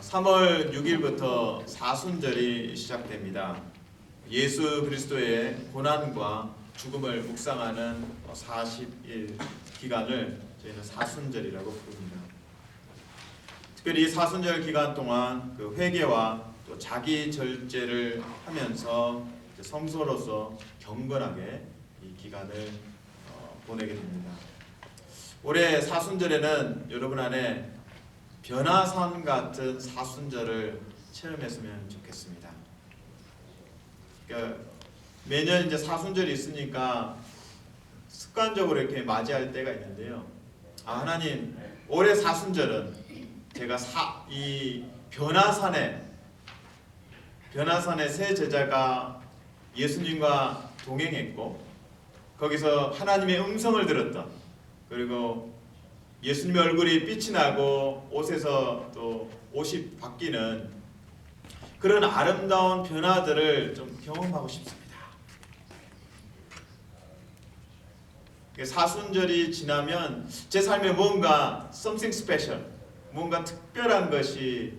3월 6일부터 사순절이 시작됩니다. 예수 그리스도의 고난과 죽음을 묵상하는 40일 기간을 저희는 사순절이라고 부릅니다. 특별히 이 사순절 기간 동안 그 회개와 또 자기 절제를 하면서 성소로서 경건하게 이 기간을 보내게 됩니다. 올해 사순절에는 여러분 안에 변화산 같은 사순절을 체험했으면 좋겠습니다. 그러니까 매년 이제 사순절이 있으니까 습관적으로 이렇게 맞이할 때가 있는데요. 하나님, 올해 사순절은 제가 이 변화산에 새 제자가 예수님과 동행했고 거기서 하나님의 음성을 들었던, 그리고 예수님의 얼굴이 빛이 나고 옷에서 또 옷이 바뀌는 그런 아름다운 변화들을 좀 경험하고 싶습니다. 사순절이 지나면 제 삶에 뭔가 something special, 뭔가 특별한 것이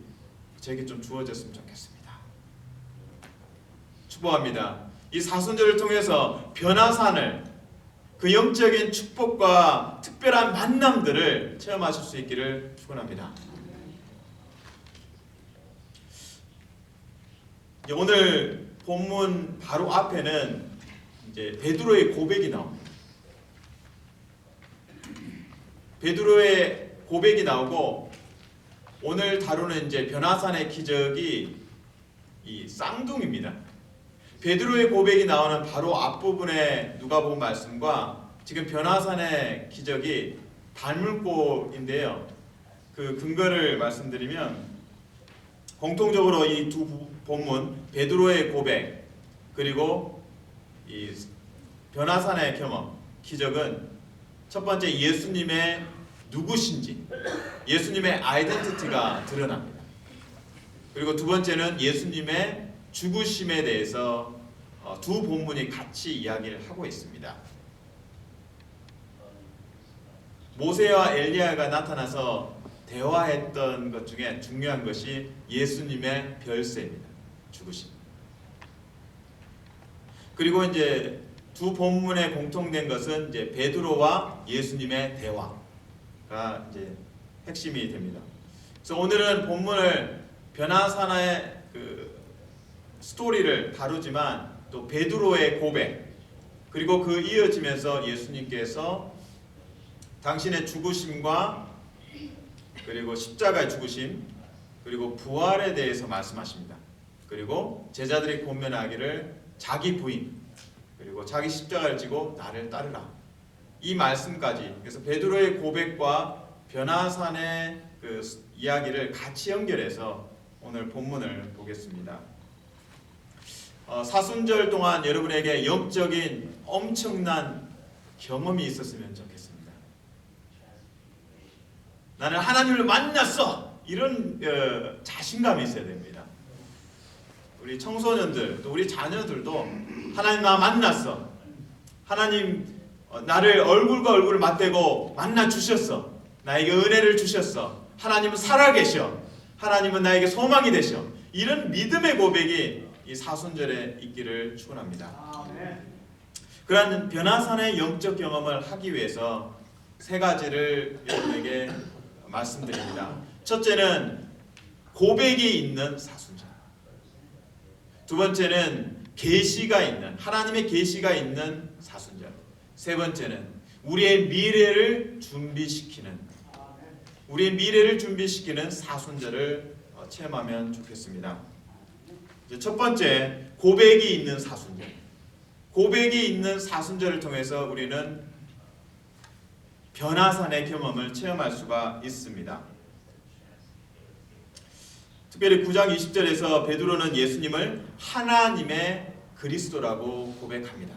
제게 좀 주어졌으면 좋겠습니다. 축복합니다. 이 사순절을 통해서 변화산을, 그 영적인 축복과 특별한 만남들을 체험하실 수 있기를 축원합니다. 오늘 본문 바로 앞에는 이제 베드로의 고백이 나옵니다. 베드로의 고백이 나오고 오늘 다루는 이제 변화산의 기적이 이 쌍둥이입니다. 베드로의 고백이 나오는 바로 앞부분에 누가복음 말씀과 지금 변화산의 기적이 닮을꼬인데요. 그 근거를 말씀드리면 공통적으로 이 두 본문 베드로의 고백 그리고 이 변화산의 경험, 기적은 첫 번째 예수님의 누구신지, 예수님의 아이덴티티가 드러납니다. 그리고 두 번째는 예수님의 죽으심에 대해서 두 본문이 같이 이야기를 하고 있습니다. 모세와 엘리야가 나타나서 대화했던 것 중에 중요한 것이 예수님의 별세입니다. 죽으심. 그리고 이제 두 본문에 공통된 것은 이제 베드로와 예수님의 대화가 이제 핵심이 됩니다. 그래서 오늘은 본문을 변화산의 스토리를 다루지만 또 베드로의 고백, 그리고 그 이어지면서 예수님께서 당신의 죽으심과 그리고 십자가의 죽으심 그리고 부활에 대해서 말씀하십니다. 그리고 제자들이 권면하기를 자기 부인 그리고 자기 십자가를 지고 나를 따르라, 이 말씀까지, 그래서 베드로의 고백과 변화산의 그 이야기를 같이 연결해서 오늘 본문을 보겠습니다. 사순절 동안 여러분에게 영적인 엄청난 경험이 있었으면 좋겠습니다. 나는 하나님을 만났어! 이런 자신감이 있어야 됩니다. 우리 청소년들, 또 우리 자녀들도 하나님 나 만났어. 하나님 나를 얼굴과 얼굴을 맞대고 만나 주셨어. 나에게 은혜를 주셨어. 하나님은 살아계셔. 하나님은 나에게 소망이 되셔. 이런 믿음의 고백이 이 사순절에 있기를 축원합니다. 그러한 변화산의 영적 경험을 하기 위해서 세 가지를 여러분에게 말씀드립니다. 첫째는 고백이 있는 사순절. 두 번째는 계시가 있는, 하나님의 계시가 있는 사순절. 세 번째는 우리의 미래를 준비시키는 사순절을 체험하면 좋겠습니다. 첫 번째, 고백이 있는 사순절. 고백이 있는 사순절을 통해서 우리는 변화산의 경험을 체험할 수가 있습니다. 특별히 9장 20절에서 베드로는 예수님을 하나님의 그리스도라고 고백합니다.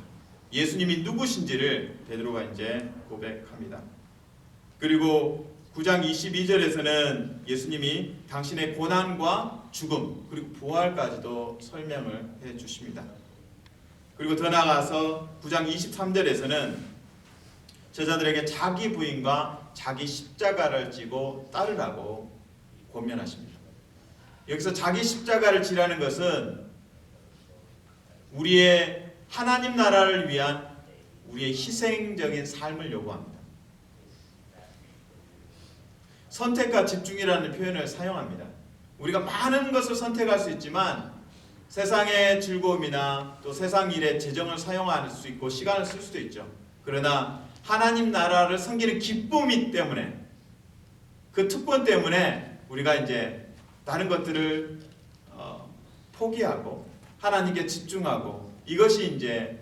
예수님이 누구신지를 베드로가 이제 고백합니다. 그리고 9장 22절에서는 예수님이 당신의 고난과 죽음 그리고 부활까지도 설명을 해 주십니다. 그리고 더 나아가서 9장 23절에서는 제자들에게 자기 부인과 자기 십자가를 지고 따르라고 권면하십니다. 여기서 자기 십자가를 지라는 것은 우리의 하나님 나라를 위한 우리의 희생적인 삶을 요구합니다. 선택과 집중이라는 표현을 사용합니다. 우리가 많은 것을 선택할 수 있지만 세상의 즐거움이나 또 세상 일에 재정을 사용할 수 있고 시간을 쓸 수도 있죠. 그러나 하나님 나라를 섬기는 기쁨이 때문에, 그 특권 때문에 우리가 이제 다른 것들을 포기하고 하나님께 집중하고, 이것이 이제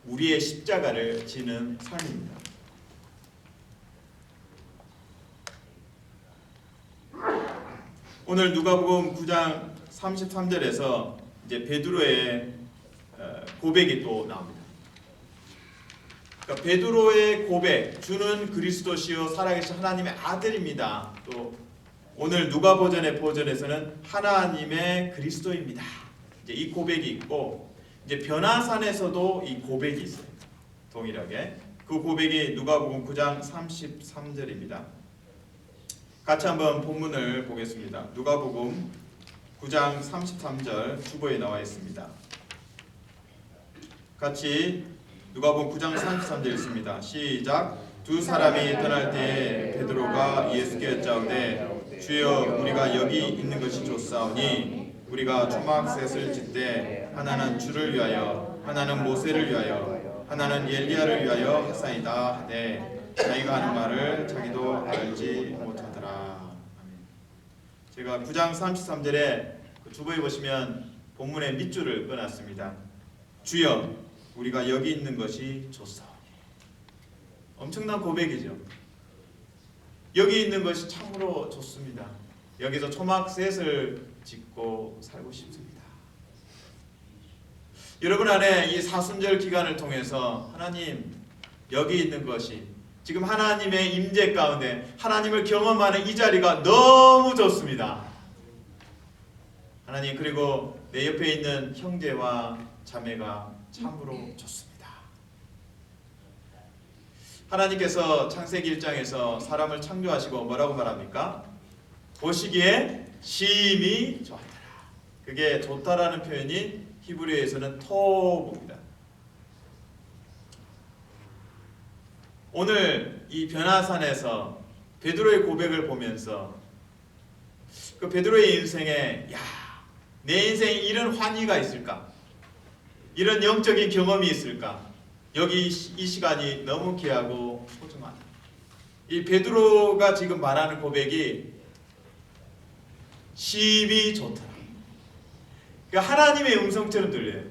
우리의 십자가를 지는 삶입니다. 오늘 누가복음 9장 33절에서 이제 베드로의 고백이 또 나옵니다. 그러니까 베드로의 고백, 주는 그리스도시요 살아계신 하나님의 아들입니다. 또 오늘 누가 버전에서는 하나님의 그리스도입니다. 이제 이 고백이 있고, 이제 변화산에서도 이 고백이 있어요. 동일하게 그 고백이 누가복음 9장 33절입니다. 같이 한번 본문을 보겠습니다. 누가복음 9장 33절 주보에 나와 있습니다. 같이 누가복음 9장 33절 있습니다. 시작. 두 사람이 떠날 때 베드로가 예수께 여짜오되 주여 우리가 여기 있는 것이 좋사오니 우리가 초막셋을 짓되 하나는 주를 위하여 하나는 모세를 위하여 하나는 엘리야를 위하여 하사이다 하되 자기가 하는 말을 자기도 알지 못하더라. 제가 9장 33절에 주보에 보시면 본문의 밑줄을 꺼놨습니다. 주여 우리가 여기 있는 것이 좋사오니. 엄청난 고백이죠. 여기 있는 것이 참으로 좋습니다. 여기서 초막셋을 짓고 살고 싶습니다. 여러분 안에 이 사순절 기간을 통해서 하나님 여기 있는 것이, 지금 하나님의 임재 가운데 하나님을 경험하는 이 자리가 너무 좋습니다. 하나님, 그리고 내 옆에 있는 형제와 자매가 참으로 좋습니다. 하나님께서 창세기 1장에서 사람을 창조하시고 뭐라고 말합니까? 보시기에 심히 좋았더라. 그게 좋다라는 표현이 히브리어에서는 토브입니다. 오늘 이 변화산에서 베드로의 고백을 보면서 그 베드로의 인생에 내 인생에 이런 환희가 있을까? 이런 영적인 경험이 있을까? 여기 이 시간이 너무 귀하고 소중하다. 이 베드로가 지금 말하는 고백이 심히 좋더라. 그러니까 하나님의 음성처럼 들려요.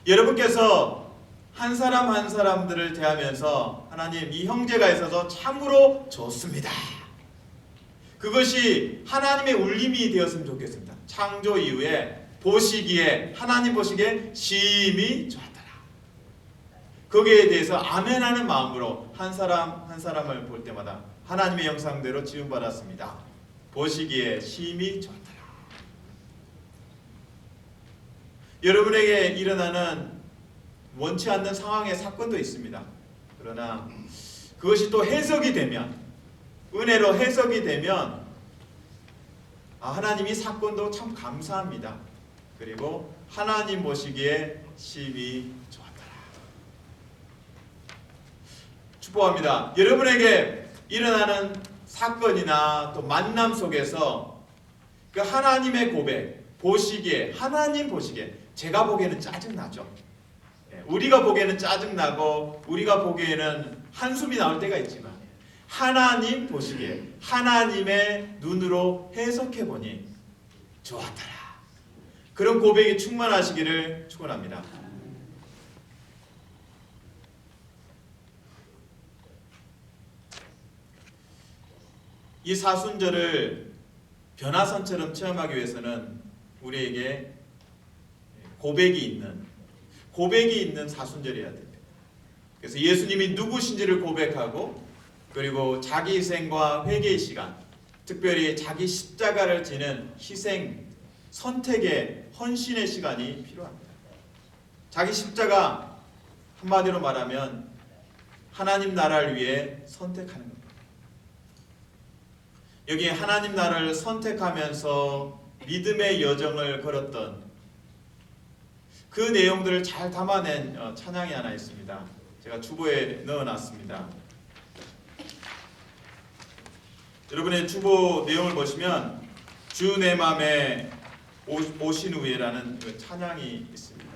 여러분께서 한 사람 한 사람들을 대하면서 하나님 이 형제가 있어서 참으로 좋습니다. 그것이 하나님의 울림이 되었으면 좋겠습니다. 창조 이후에 보시기에, 하나님 보시기에 심히 좋았더라. 거기에 대해서 아멘하는 마음으로 한 사람 한 사람을 볼 때마다 하나님의 형상대로 지음받았습니다. 보시기에 심히 좋았더라. 여러분에게 일어나는 원치 않는 상황의 사건도 있습니다. 그러나 그것이 또 해석이 되면, 은혜로 해석이 되면 하나님 이 사건도 참 감사합니다. 그리고 하나님 보시기에 심히 좋았더라. 축복합니다. 여러분에게 일어나는 사건이나 또 만남 속에서 그 하나님의 고백, 보시기에, 하나님 보시기에, 제가 보기에는 짜증나죠. 우리가 보기에는 짜증나고 우리가 보기에는 한숨이 나올 때가 있지만 하나님 보시기에, 하나님의 눈으로 해석해보니 좋았더라. 그런 고백이 충만하시기를 축원합니다. 이 사순절을 변화산처럼 체험하기 위해서는 우리에게 고백이 있는 사순절이어야 됩니다. 그래서 예수님이 누구신지를 고백하고, 그리고 자기 희생과 회개의 시간, 특별히 자기 십자가를 지는 희생, 선택의 헌신의 시간이 필요합니다. 자기 십자가, 한마디로 말하면 하나님 나라를 위해 선택하는 겁니다. 여기 하나님 나라를 선택하면서 믿음의 여정을 걸었던 그 내용들을 잘 담아낸 찬양이 하나 있습니다. 제가 주보에 넣어놨습니다. 여러분의 주보 내용을 보시면 주 내 맘에 오신 후에라는 그 찬양이 있습니다.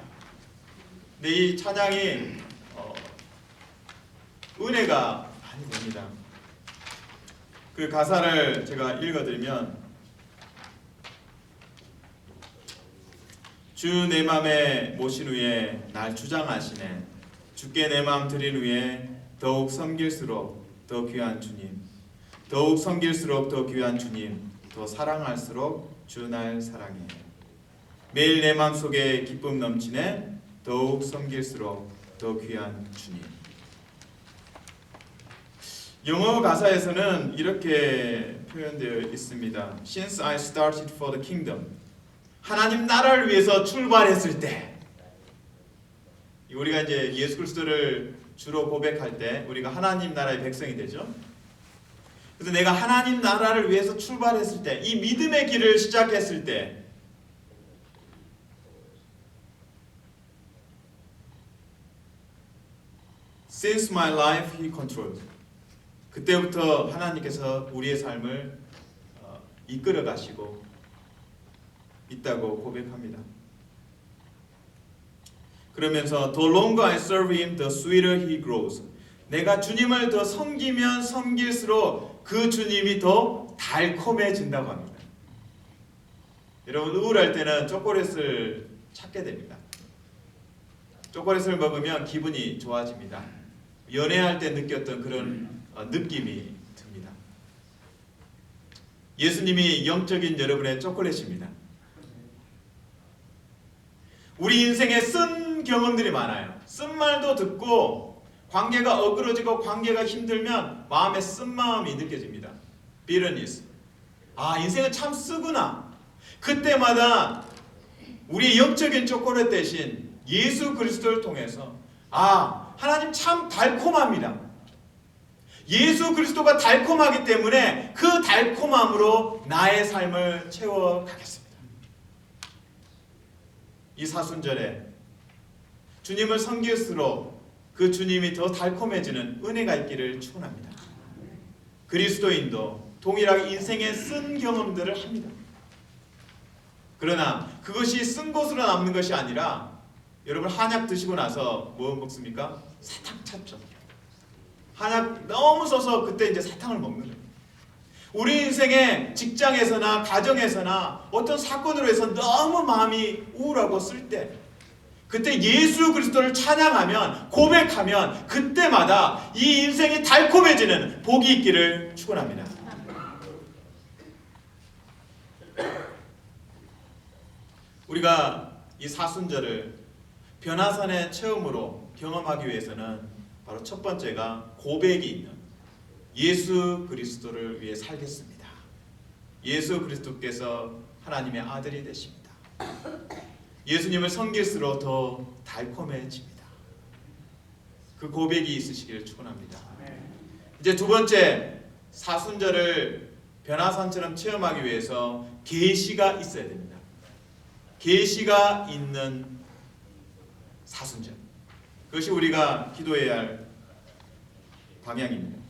근데 이 찬양이 은혜가 많이 됩니다. 그 가사를 제가 읽어드리면 주 내 맘에 모신 후에 날 주장하시네. 주께 내 맘 드린 후에 더욱 섬길수록 더 귀한 주님, 더욱 섬길수록 더 귀한 주님, 더 사랑할수록 주 날 사랑해. 매일 내 맘속에 기쁨 넘치네. 더욱 섬길수록 더 귀한 주님. 영어 가사에서는 이렇게 표현되어 있습니다. Since I started for the kingdom. 하나님 나라를 위해서 출발했을 때, 우리가 이제 예수 그리스도를 주로 고백할 때 우리가 하나님 나라의 백성이 되죠. 그래서 내가 하나님 나라를 위해서 출발했을 때, 이 믿음의 길을 시작했을 때, Since my life he controlled. 그때부터 하나님께서 우리의 삶을 이끌어 가시고 있다고 고백합니다. 그러면서 The longer I serve him, the sweeter he grows. 내가 주님을 더 섬기면 섬길수록 그 주님이 더 달콤해진다고 합니다. 여러분, 우울할 때는 초콜릿을 찾게 됩니다. 초콜릿을 먹으면 기분이 좋아집니다. 연애할 때 느꼈던 그런 느낌이 듭니다. 예수님이 영적인 여러분의 초콜릿입니다. 우리 인생에 쓴 경험들이 많아요. 쓴 말도 듣고 관계가 어그러지고 관계가 힘들면 마음에 쓴 마음이 느껴집니다. bitterness. 아, 인생은 참 쓰구나. 그때마다 우리의 영적인 초콜릿 대신 예수 그리스도를 통해서 아, 하나님 참 달콤합니다. 예수 그리스도가 달콤하기 때문에 그 달콤함으로 나의 삶을 채워가겠습니다. 이 사순절에 주님을 섬길수록 그 주님이 더 달콤해지는 은혜가 있기를 축원합니다. 그리스도인도 동일하게 인생에 쓴 경험들을 합니다. 그러나 그것이 쓴 것으로 남는 것이 아니라 여러분 한약 드시고 나서 뭐 먹습니까? 사탕 찾죠. 한약 너무 써서 그때 이제 사탕을 먹는 거예요. 우리 인생에 직장에서나 가정에서나 어떤 사건으로 해서 너무 마음이 우울하고 쓸 때 그때 예수 그리스도를 찬양하면 고백하면 그때마다 이 인생이 달콤해지는 복이 있기를 축원합니다. 우리가 이 사순절을 변화산의 체험으로 경험하기 위해서는 바로 첫 번째가 고백이 있는 예수 그리스도를 위해 살겠습니다. 예수 그리스도께서 하나님의 아들이 되십니다. 예수님을 섬길수록 더 달콤해집니다. 그 고백이 있으시기를 축원합니다. 이제 두 번째, 사순절을 변화산처럼 체험하기 위해서 계시가 있어야 됩니다. 계시가 있는 사순절. 그것이 우리가 기도해야 할 방향입니다.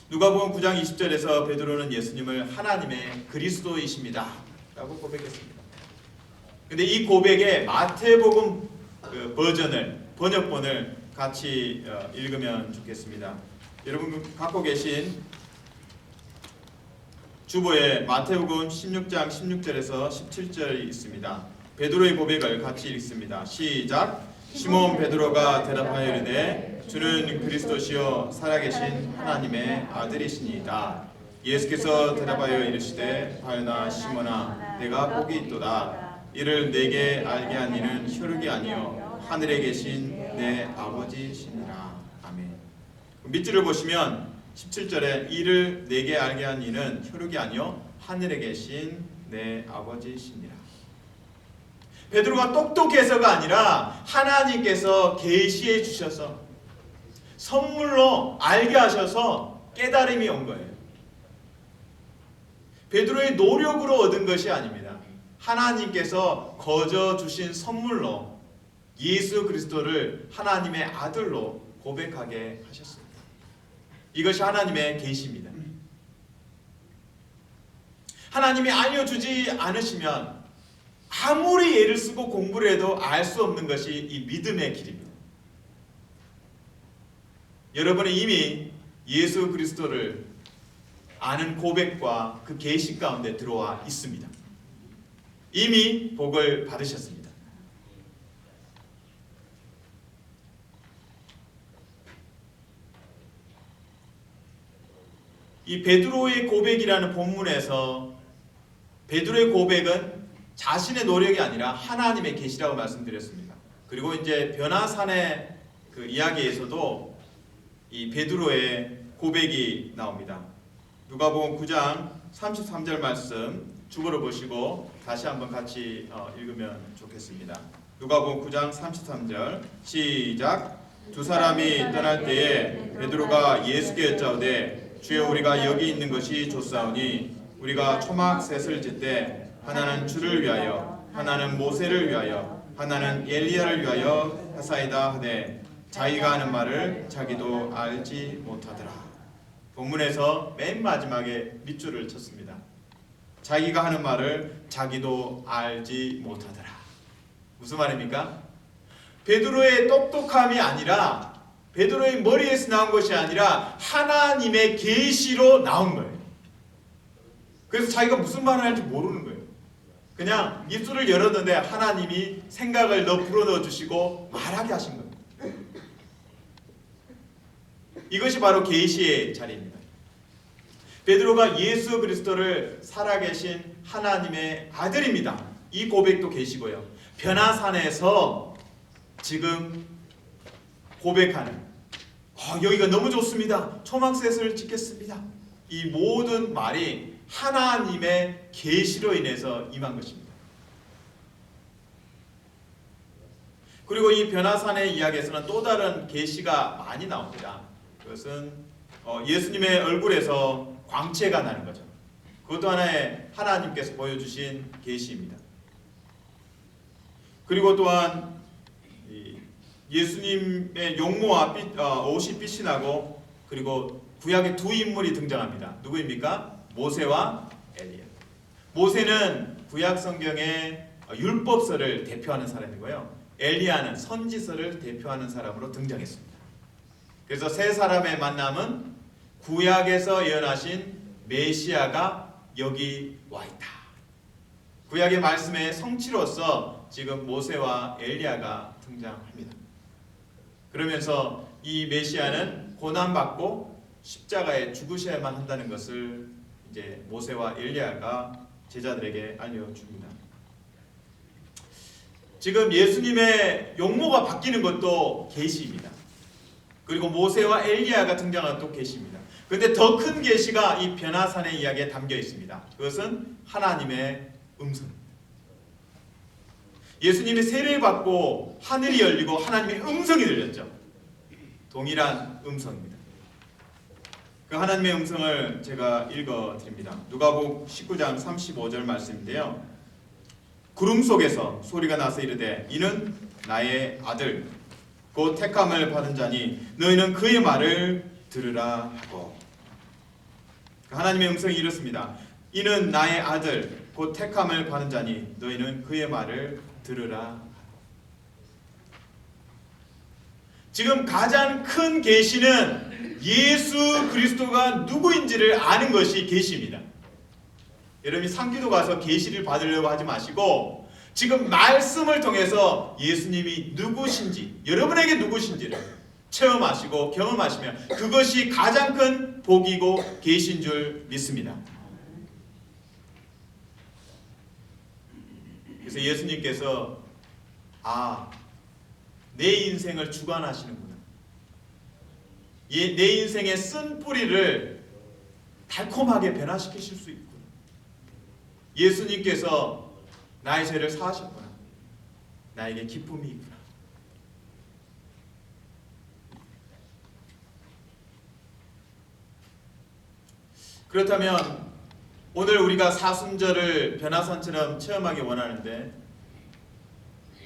누가복음 9장 20절에서 베드로는 예수님을 하나님의 그리스도이십니다 라고 고백했습니다. 근데 이 고백에 마태복음 번역본을 같이 읽으면 좋겠습니다. 여러분 갖고 계신 주보에 마태복음 16장 16절에서 17절이 있습니다. 베드로의 고백을 같이 읽습니다. 시작. 시몬 베드로가 대답하여 이르되 주는 그리스도시요 살아계신 하나님의 아들이시니이다. 예수께서 대답하여 이르시되 바요나 시몬아 내가 복이 있도다. 이를 내게 알게 한 이는 혈육이 아니요 하늘에 계신 내 아버지시니라. 아멘. 밑줄을 보시면 17절에 이를 내게 알게 한 이는 혈육이 아니요 하늘에 계신 내 아버지시니라. 베드로가 똑똑해서가 아니라 하나님께서 계시해 주셔서 선물로 알게 하셔서 깨달음이 온 거예요. 베드로의 노력으로 얻은 것이 아닙니다. 하나님께서 거저 주신 선물로 예수 그리스도를 하나님의 아들로 고백하게 하셨습니다. 이것이 하나님의 계시입니다. 하나님이 알려주지 않으시면 아무리 애를 쓰고 공부를 해도 알 수 없는 것이 이 믿음의 길입니다. 여러분은 이미 예수 그리스도를 아는 고백과 그 계시 가운데 들어와 있습니다. 이미 복을 받으셨습니다. 이 베드로의 고백이라는 본문에서 베드로의 고백은 자신의 노력이 아니라 하나님의 계시라고 말씀드렸습니다. 그리고 이제 변화산의 그 이야기에서도 이 베드로의 고백이 나옵니다. 누가복음 9장 33절 말씀 주보를 보시고 다시 한번 같이 읽으면 좋겠습니다. 누가복음 9장 33절 시작. 두 사람이 떠날 때에 베드로가 예수께 여짜오되 주여 우리가 여기 있는 것이 좋사오니 우리가 초막셋을 짓되 하나는 주를 위하여 하나는 모세를 위하여 하나는 엘리야를 위하여 하사이다 하되 자기가 하는 말을 자기도 알지 못하더라. 본문에서 맨 마지막에 밑줄을 쳤습니다. 자기가 하는 말을 자기도 알지 못하더라. 무슨 말입니까? 베드로의 똑똑함이 아니라 베드로의 머리에서 나온 것이 아니라 하나님의 계시로 나온 거예요. 그래서 자기가 무슨 말을 할지 모르는 거예요. 그냥 입술을 열었는데 하나님이 생각을 불어넣어 주시고 말하게 하신 거예요. 이것이 바로 계시의 자리입니다. 베드로가 예수 그리스도를 살아계신 하나님의 아들입니다. 이 고백도 계시고요. 변화산에서 지금 고백하는 여기가 너무 좋습니다. 초막셋을 짓겠습니다. 이 모든 말이 하나님의 계시로 인해서 임한 것입니다. 그리고 이 변화산의 이야기에서는 또 다른 계시가 많이 나옵니다. 그것은 예수님의 얼굴에서 광채가 나는 거죠. 그것도 하나의 하나님께서 보여주신 계시입니다. 그리고 또한 예수님의 용모와 옷이 빛이 나고 그리고 구약의 두 인물이 등장합니다. 누구입니까? 모세와 엘리야. 모세는 구약 성경의 율법서를 대표하는 사람이고요. 엘리야는 선지서를 대표하는 사람으로 등장했습니다. 그래서 세 사람의 만남은 구약에서 예언하신 메시아가 여기 와 있다. 구약의 말씀의 성취로서 지금 모세와 엘리야가 등장합니다. 그러면서 이 메시아는 고난받고 십자가에 죽으셔야만 한다는 것을 이제 모세와 엘리야가 제자들에게 알려줍니다. 지금 예수님의 용모가 바뀌는 것도 계시입니다. 그리고 모세와 엘리야가 등장하는 것도 계시입니다. 그런데 더 큰 계시가 이 변화산의 이야기에 담겨 있습니다. 그것은 하나님의 음성. 예수님이 세례를 받고 하늘이 열리고 하나님의 음성이 들렸죠. 동일한 음성입니다. 그 하나님의 음성을 제가 읽어드립니다. 누가복음 19장 35절 말씀인데요. 구름 속에서 소리가 나서 이르되 이는 나의 아들 곧 택함을 받은 자니 너희는 그의 말을 들으라 하고. 하나님의 음성이 이렇습니다. 이는 나의 아들 곧 택함을 받은 자니 너희는 그의 말을 들으라. 지금 가장 큰 계시는 예수 그리스도가 누구인지를 아는 것이 계시입니다. 여러분이 상기도 가서 계시를 받으려고 하지 마시고 지금 말씀을 통해서 예수님이 누구신지, 여러분에게 누구신지를 체험하시고 경험하시면 그것이 가장 큰 복이고 계신 줄 믿습니다. 그래서 예수님께서 내 인생을 주관하시는구나. 내 인생의 쓴 뿌리를 달콤하게 변화시키실 수 있구나. 예수님께서 나의 죄를 사하셨구나. 나에게 기쁨이 있구나. 그렇다면 오늘 우리가 사순절을 변화산처럼 체험하기 원하는데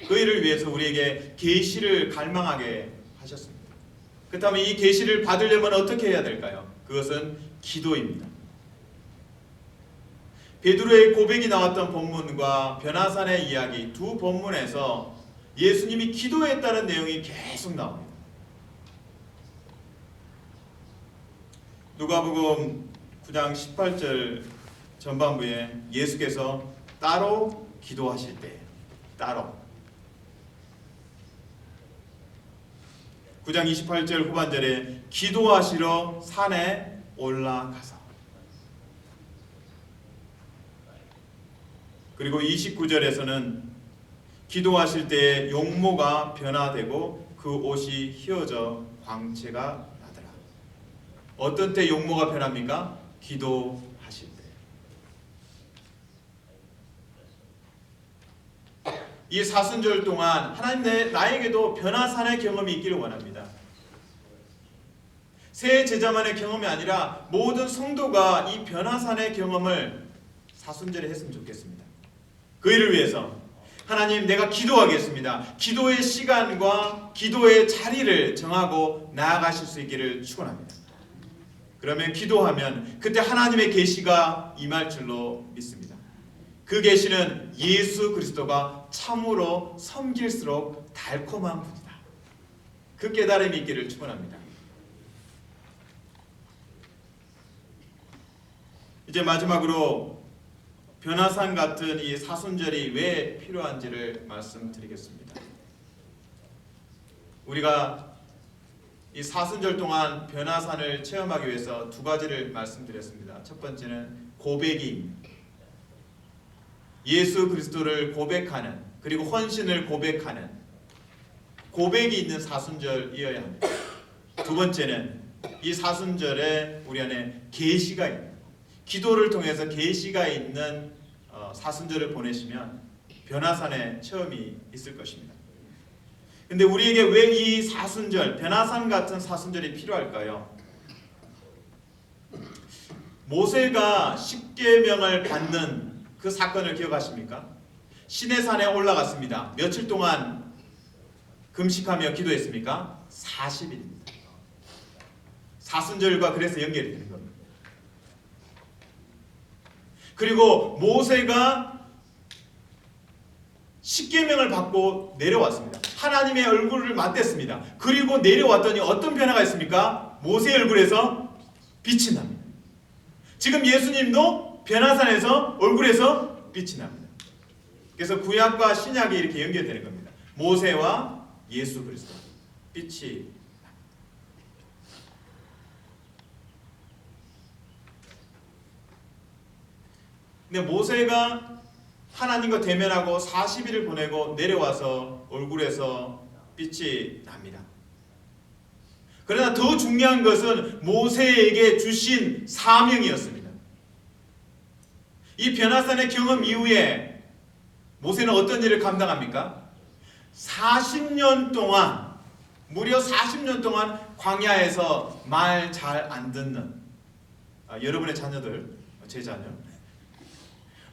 그 일을 위해서 우리에게 계시를 갈망하게 하셨습니다. 그렇다면 이 계시를 받으려면 어떻게 해야 될까요? 그것은 기도입니다. 베드로의 고백이 나왔던 본문과 변화산의 이야기 두 본문에서 예수님이 기도했다는 내용이 계속 나옵니다. 누가복음 9장 18절 전반부에 예수께서 따로 기도하실 때 따로 9장 28절 후반절에 기도하시러 산에 올라가서 그리고 29절에서는 기도하실 때 용모가 변화되고 그 옷이 휘어져 광채가 나더라. 어떤 때 용모가 변합니까? 기도하실 때. 이 사순절 동안 하나님 나에게도 변화산의 경험이 있기를 원합니다. 새 제자만의 경험이 아니라 모든 성도가 이 변화산의 경험을 사순절에 했으면 좋겠습니다. 그 일을 위해서 하나님 내가 기도하겠습니다. 기도의 시간과 기도의 자리를 정하고 나아가실 수 있기를 축원합니다. 그러면 기도하면 그때 하나님의 계시가 임할 줄로 믿습니다. 그 계시는 예수 그리스도가 참으로 섬길수록 달콤한 분이다. 그 깨달음이 있기를 축원합니다. 이제 마지막으로 변화산 같은 이 사순절이 왜 필요한지를 말씀드리겠습니다. 우리가 이 사순절 동안 변화산을 체험하기 위해서 두 가지를 말씀드렸습니다. 첫 번째는 고백입니다. 예수 그리스도를 고백하는 그리고 헌신을 고백하는 고백이 있는 사순절이어야 합니다. 두 번째는 이 사순절에 우리 안에 계시가 있는 기도를 통해서 계시가 있는 사순절을 보내시면 변화산의 체험이 있을 것입니다. 근데 우리에게 왜 이 사순절, 변화산 같은 사순절이 필요할까요? 모세가 십계명을 받는 그 사건을 기억하십니까? 시내산에 올라갔습니다. 며칠 동안 금식하며 기도했습니까? 40일입니다. 사순절과 그래서 연결이 되는 겁니다. 그리고 모세가 십계명을 받고 내려왔습니다. 하나님의 얼굴을 맞댔습니다. 그리고 내려왔더니 어떤 변화가 있습니까? 모세의 얼굴에서 빛이 납니다. 지금 예수님도 변화산에서 얼굴에서 빛이 납니다. 그래서 구약과 신약이 이렇게 연결되는 겁니다. 모세와 예수 그리스도 빛이 근데 모세가 하나님과 대면하고 40일을 보내고 내려와서 얼굴에서 빛이 납니다. 그러나 더 중요한 것은 모세에게 주신 사명이었습니다. 이 변화산의 경험 이후에 모세는 어떤 일을 감당합니까? 40년 동안 무려 40년 동안 광야에서 말 잘 안 듣는 여러분의 자녀들, 제 자녀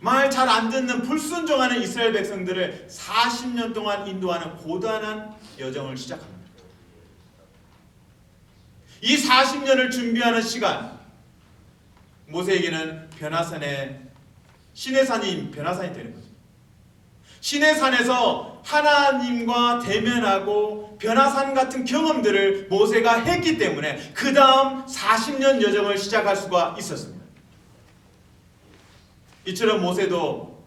말 잘 안 듣는 불순종하는 이스라엘 백성들을 40년 동안 인도하는 고단한 여정을 시작합니다. 이 40년을 준비하는 시간 모세에게는 변화산의 시내산이 변화산이 되는 거죠. 시내산에서 하나님과 대면하고 변화산 같은 경험들을 모세가 했기 때문에 그 다음 40년 여정을 시작할 수가 있었습니다. 이처럼 모세도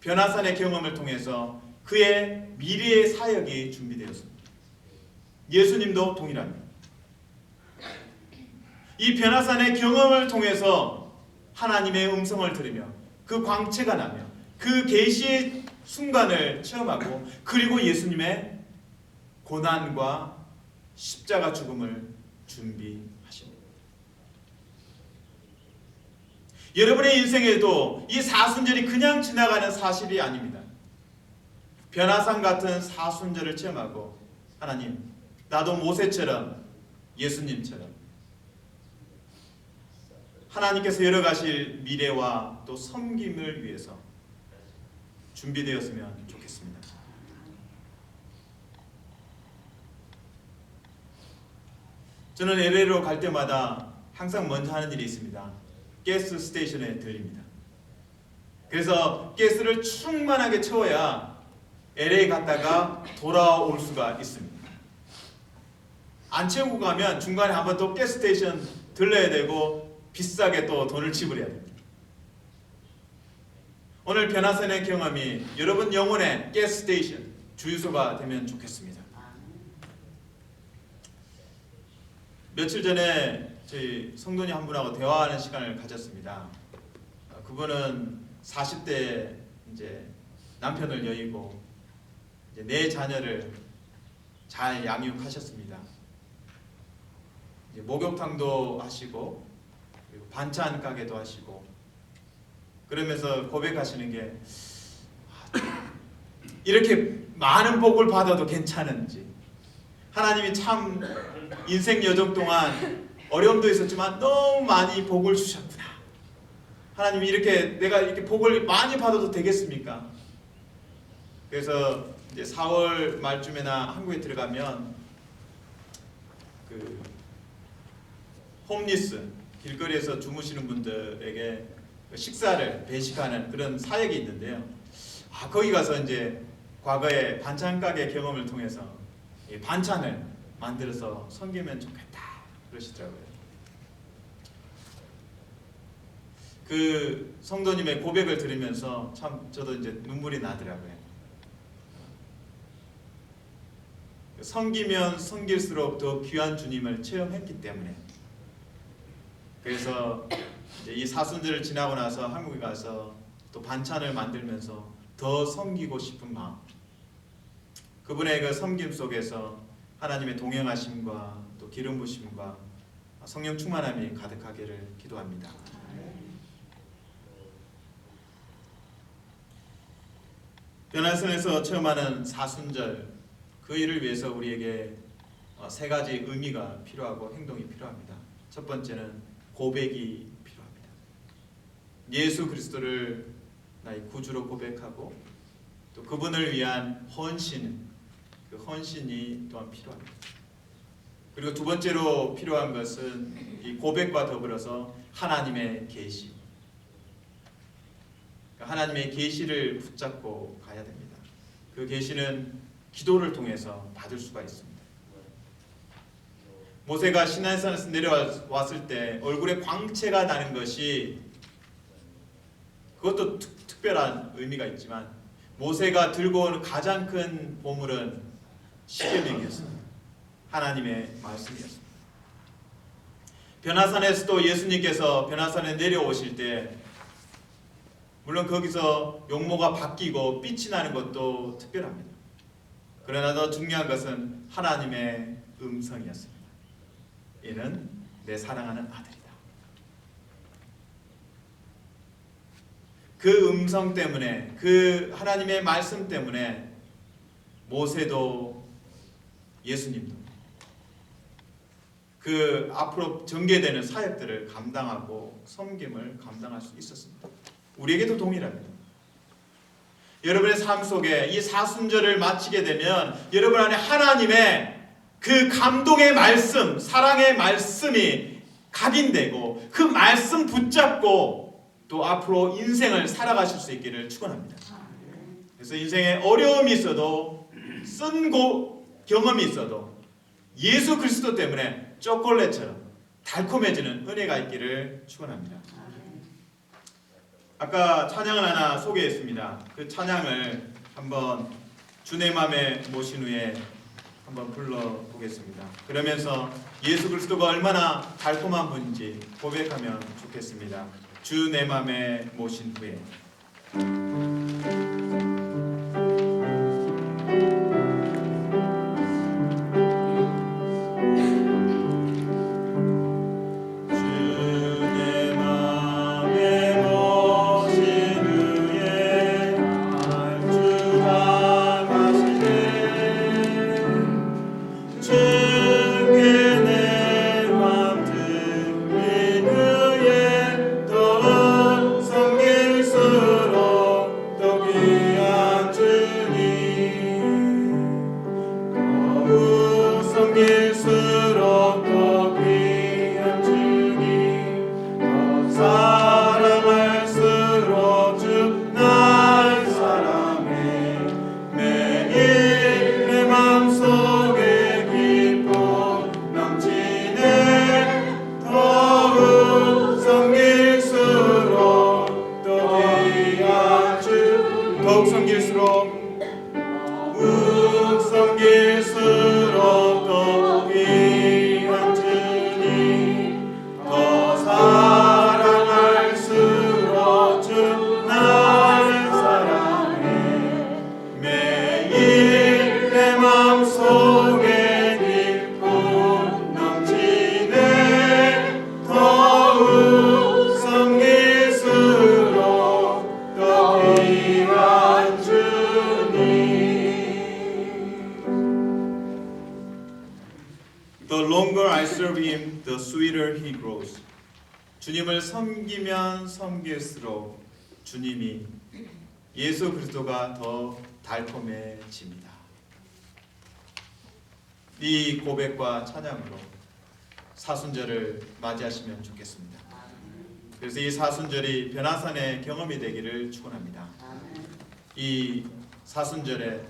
변화산의 경험을 통해서 그의 미래의 사역이 준비되었습니다. 예수님도 동일합니다. 이 변화산의 경험을 통해서 하나님의 음성을 들으며 그 광채가 나며 그 계시의 순간을 체험하고 그리고 예수님의 고난과 십자가 죽음을 준비하십니다. 여러분의 인생에도 이 사순절이 그냥 지나가는 사실이 아닙니다. 변화산 같은 사순절을 체험하고 하나님, 나도 모세처럼 예수님처럼 하나님께서 열어가실 미래와 또 섬김을 위해서 준비되었으면 좋겠습니다. 저는 LA로 갈 때마다 항상 먼저 하는 일이 있습니다. 가스 스테이션에 들립니다. 그래서 가스를 충만하게 채워야 LA 갔다가 돌아올 수가 있습니다. 안 채우고 가면 중간에 한번 또 가스 스테이션 들러야 되고 비싸게 또 돈을 지불해야 됩니다. 오늘 변화선의 경험이 여러분 영혼의 가스 스테이션 주유소가 되면 좋겠습니다. 며칠 전에 저희 성도님 한 분하고 대화하는 시간을 가졌습니다. 그분은 40대 이제 남편을 여의고 이제 4자녀를 잘 양육하셨습니다. 이제 목욕탕도 하시고 그리고 반찬 가게도 하시고 그러면서 고백하시는 게 이렇게 많은 복을 받아도 괜찮은지, 하나님이 참 인생 여정 동안 어려움도 있었지만 너무 많이 복을 주셨구나. 하나님이 이렇게 내가 이렇게 복을 많이 받아도 되겠습니까? 그래서 이제 4월 말쯤에나 한국에 들어가면 그 홈리스 길거리에서 주무시는 분들에게 식사를 배식하는 그런 사역이 있는데요. 거기 가서 이제 과거에 반찬 가게 경험을 통해서 반찬을 만들어서 섬기면 좋겠다 그러시더라고요. 그 성도님의 고백을 들으면서 참 저도 이제 눈물이 나더라고요. 섬기면 섬길수록 더 귀한 주님을 체험했기 때문에. 그래서 이제 이 사순절을 지나고 나서 한국에 가서 또 반찬을 만들면서 더 섬기고 싶은 마음, 그분의 그 섬김 속에서 하나님의 동행하심과 또 기름 부심과 성령 충만함이 가득하기를 기도합니다. 변화선에서 체험하는 사순절, 그 일을 위해서 우리에게 3가지 의미가 필요하고 행동이 필요합니다. 첫 번째는 고백이 필요합니다. 예수 그리스도를 나의 구주로 고백하고 또 그분을 위한 헌신, 그 헌신이 또한 필요합니다. 그리고 두 번째로 필요한 것은 이 고백과 더불어서 하나님의 계시, 하나님의 계시를 붙잡고 가야 됩니다. 그 계시는 기도를 통해서 받을 수가 있습니다. 모세가 시내산에서 내려왔을 때 얼굴에 광채가 나는 것이, 그것도 특별한 의미가 있지만 모세가 들고 오는 가장 큰 보물은 십계명이었습니다. 하나님의 말씀이었습니다. 변화산에서도 예수님께서 변화산에 내려오실 때 물론 거기서 용모가 바뀌고 빛이 나는 것도 특별합니다. 그러나 더 중요한 것은 하나님의 음성이었습니다. 이는 내 사랑하는 아들이다. 그 음성 때문에, 그 하나님의 말씀 때문에 모세도 예수님도 그 앞으로 전개되는 사역들을 감당하고 섬김을 감당할 수 있었습니다. 우리에게도 동일합니다. 여러분의 삶 속에 이 사순절을 마치게 되면 여러분 안에 하나님의 그 감동의 말씀, 사랑의 말씀이 각인되고 그 말씀 붙잡고 또 앞으로 인생을 살아가실 수 있기를 축원합니다. 그래서 인생에 어려움이 있어도, 쓴 경험이 있어도 예수 그리스도 때문에 초콜릿처럼 달콤해지는 은혜가 있기를 축원합니다. 아까 찬양을 하나 소개했습니다. 그 찬양을 한번 주 내 맘에 모신 후에 한번 불러보겠습니다. 그러면서 예수 그리스도가 얼마나 달콤한 분인지 고백하면 좋겠습니다. 주 내 맘에 모신 후에. 주께 내 맘 들린 후에 him, the sweeter he grows. 주님을 섬기면 섬길수록 주님이 예수 그리스도가 더 달콤해집니다. 이 고백과 찬양으로 사순절을 맞이하시면 좋겠습니다. 그래서 이 사순절이 변화산의 경험이 되기를 축원합니다. 이 사순절에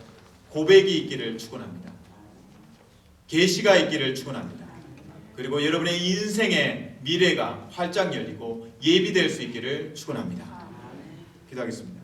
고백이 있기를 축원합니다. 계시가 있기를 축원합니다. 그리고 여러분의 인생의 미래가 활짝 열리고 예비될 수 있기를 축원합니다. 기도하겠습니다.